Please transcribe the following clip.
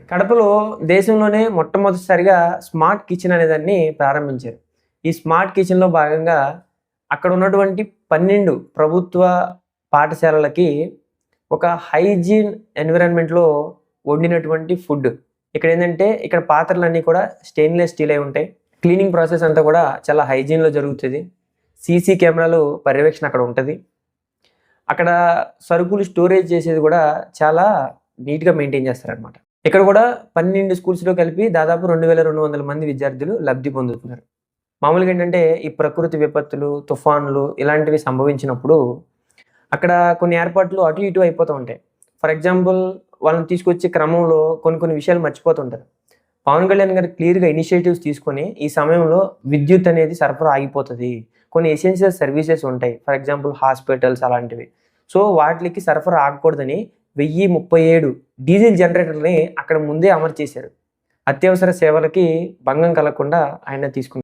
కడపలో దేశంలోనే మొట్టమొదటిసారిగా స్మార్ట్ కిచెన్ అనేదాన్ని ప్రారంభించారు. ఈ స్మార్ట్ కిచెన్‌లో భాగంగా అక్కడ ఉన్నటువంటి 12 ప్రభుత్వ పాఠశాలలకి ఒక హైజీన్ ఎన్విరాన్మెంట్‌లో వండినటువంటి ఫుడ్. ఇక్కడ పాత్రలన్నీ కూడా స్టెయిన్‌లెస్ స్టీల్ అయి ఉంటాయి. క్లీనింగ్ ప్రాసెస్ అంతా కూడా చాలా హైజీన్‌లో జరుగుతది. సీసీ కెమెరాలు పర్యవేక్షణ అక్కడ ఉంటది. అక్కడ సరుకులు స్టోరేజ్ చేసేది కూడా చాలా నీట్‌గా మెయింటైన్ చేస్తారనమాట. ఇక్కడ కూడా 12 స్కూల్స్‌లో కలిపి దాదాపు 2200 మంది విద్యార్థులు లబ్ధి పొందుతున్నారు. మామూలుగా ఏంటంటే ఈ ప్రకృతి విపత్తులు, తుఫాన్లు ఇలాంటివి సంభవించినప్పుడు అక్కడ కొన్ని ఏర్పాట్లు అటు ఇటు అయిపోతూ ఉంటాయి. ఫర్ ఎగ్జాంపుల్ వాళ్ళని తీసుకొచ్చే క్రమంలో కొన్ని విషయాలు మర్చిపోతుంటారు. పవన్ కళ్యాణ్ గారు క్లియర్‌గా ఇనిషియేటివ్స్ తీసుకొని ఈ సమయంలో విద్యుత్ అనేది సరఫరా ఆగిపోతది. కొన్ని ఎసెన్షియల్ సర్వీసెస్ ఉంటాయి. ఫర్ ఎగ్జాంపుల్ హాస్పిటల్స్ అలాంటివి. సో వాటిలికి సరఫరా ఆగకూడదని 1037 డీజిల్ జనరేటర్‌లని అక్కడ ముందే అమర్చేశారు. అత్యవసర సేవలకి భంగం కలగకుండా ఆయన తీసుకున్నారు.